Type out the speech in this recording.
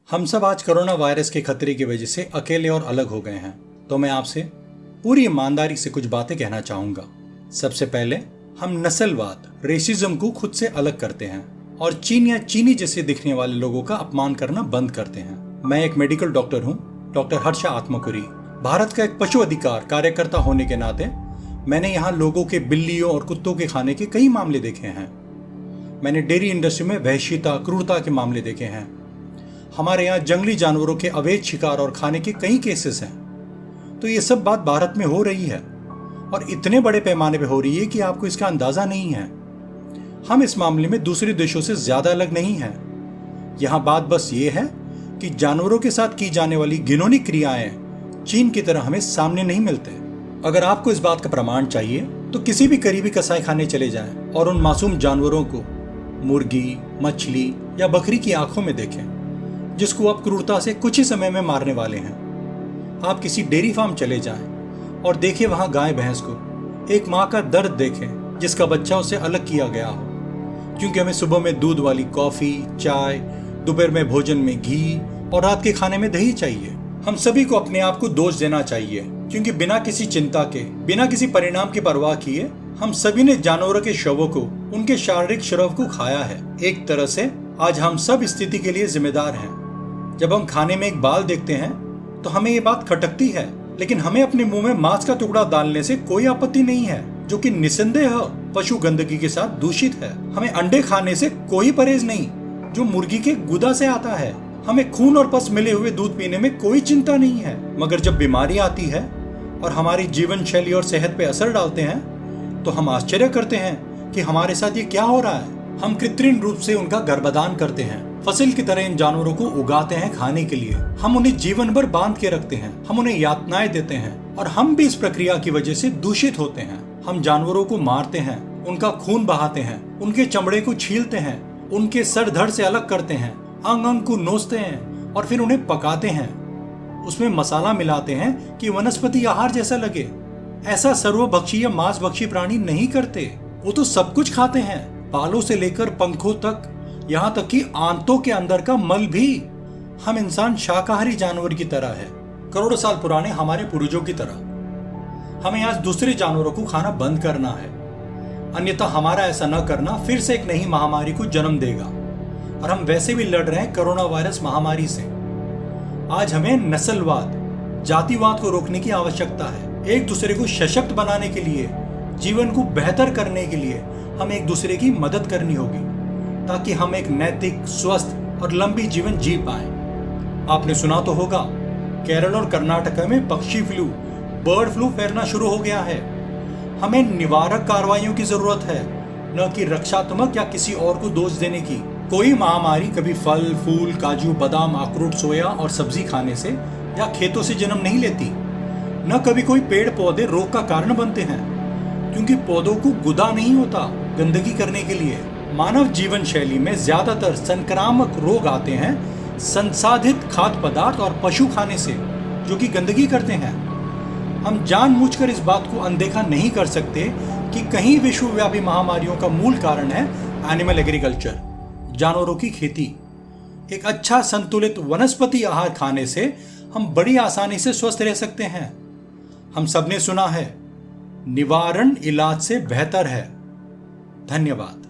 हम सब आज कोरोना वायरस के खतरे की वजह से अकेले और अलग हो गए हैं, तो मैं आपसे पूरी ईमानदारी से कुछ बातें कहना चाहूंगा। सबसे पहले हम नस्लवाद, रेसिज्म को खुद से अलग करते हैं और चीन या चीनी जैसे दिखने वाले लोगों का अपमान करना बंद करते हैं। मैं एक मेडिकल डॉक्टर हूँ, डॉक्टर हर्षा आत्मकुरी। भारत का एक पशु अधिकार कार्यकर्ता होने के नाते मैंने यहाँ लोगों के बिल्लियों और कुत्तों के खाने के कई मामले देखे हैं। मैंने डेयरी इंडस्ट्री में वहशीता, क्रूरता के मामले देखे हैं। हमारे यहाँ जंगली जानवरों के अवैध शिकार और खाने के कई केसेस हैं। तो ये सब बात भारत में हो रही है और इतने बड़े पैमाने पे हो रही है कि आपको इसका अंदाजा नहीं है। हम इस मामले में दूसरे देशों से ज्यादा अलग नहीं हैं। यहाँ बात बस ये है कि जानवरों के साथ की जाने वाली घिनौनी क्रियाएं चीन की तरह हमें सामने नहीं मिलते। अगर आपको इस बात का प्रमाण चाहिए तो किसी भी करीबी कसाई खाने चले जाएं और उन मासूम जानवरों को मुर्गी, मछली या बकरी की आंखों में देखें जिसको आप क्रूरता से कुछ ही समय में मारने वाले हैं। आप किसी डेयरी फार्म चले जाएं और देखें वहां गाय भैंस को, एक माँ का दर्द देखें जिसका बच्चा उसे अलग किया गया हो, क्योंकि हमें सुबह में दूध वाली कॉफी, चाय, दोपहर में भोजन में घी और रात के खाने में दही चाहिए। हम सभी को अपने आप को दोष देना चाहिए, क्योंकि बिना किसी चिंता के, बिना किसी परिणाम की परवाह किए हम सभी ने जानवरों के शवों को, उनके शारीरिक श्रव को खाया है। एक तरह से आज हम सब स्थिति के लिए जिम्मेदार हैं। जब हम खाने में एक बाल देखते हैं तो हमें ये बात खटकती है, लेकिन हमें अपने मुंह में मांस का टुकड़ा डालने से कोई आपत्ति नहीं है, जो कि निस्संदेह पशु गंदगी के साथ दूषित है। हमें अंडे खाने से कोई परहेज नहीं, जो मुर्गी के गुदा से आता है। हमें खून और पस मिले हुए दूध पीने में कोई चिंता नहीं है। मगर जब बीमारी आती है और हमारी जीवन शैली और सेहत पे असर डालते हैं तो हम आश्चर्य करते हैं कि हमारे साथ ये क्या हो रहा है। हम कृत्रिम रूप से उनका गर्भधान करते हैं, फसल की तरह इन जानवरों को उगाते हैं खाने के लिए। हम उन्हें जीवन भर बांध के रखते हैं, हम उन्हें यातनाएं देते हैं और हम भी इस प्रक्रिया की वजह से दूषित होते हैं। हम जानवरों को मारते हैं, उनका खून बहाते हैं, उनके चमड़े को छीलते हैं, उनके सर धड़ से अलग करते हैं, अंग अंग को नोचते हैं और फिर उन्हें पकाते हैं। उसमें मसाला मिलाते हैं कि वनस्पति आहार जैसा लगे। ऐसा सर्वभक्षी या मांस भक्षी प्राणी नहीं करते। वो तो सब कुछ खाते हैं, बालों से लेकर पंखों तक, यहाँ तक कि आंतों के अंदर का मल भी। हम इंसान शाकाहारी जानवर की तरह है, करोड़ों साल पुराने हमारे पूर्वजों की तरह। हमें आज दूसरे जानवरों को खाना बंद करना है, अन्यथा हमारा ऐसा न करना फिर से एक नई महामारी को जन्म देगा। और हम वैसे भी लड़ रहे हैं कोरोना वायरस महामारी से। आज हमें नस्लवाद, जातिवाद को रोकने की आवश्यकता है। एक दूसरे को सशक्त बनाने के लिए, जीवन को बेहतर करने के लिए हमें एक दूसरे की मदद करनी होगी, ताकि हम एक नैतिक, स्वस्थ और लंबी जीवन जी पाएं। आपने सुना तो होगा, केरल और कर्नाटक में पक्षी फ्लू, बर्ड फ्लू फैलना शुरू हो गया है। हमें निवारक कार्रवाइयों की जरूरत है, न कि रक्षात्मक या किसी और को दोष देने की। कोई महामारी कभी फल, फूल, काजू, बादाम, अखरोट, सोया और सब्जी खाने से या खेतों से जन्म नहीं लेती। न कभी कोई पेड़ पौधे रोग का कारण बनते हैं, क्योंकि पौधों को गुदा नहीं होता गंदगी करने के लिए। मानव जीवन शैली में ज्यादातर संक्रामक रोग आते हैं संसाधित खाद्य पदार्थ और पशु खाने से, जो कि गंदगी करते हैं। हम जानबूझकर इस बात को अनदेखा नहीं कर सकते कि कहीं विश्वव्यापी महामारियों का मूल कारण है एनिमल एग्रीकल्चर, जानवरों की खेती। एक अच्छा संतुलित वनस्पति आहार खाने से हम बड़ी आसानी से स्वस्थ रह सकते हैं। हम सबने सुना है, निवारण इलाज से बेहतर है। धन्यवाद।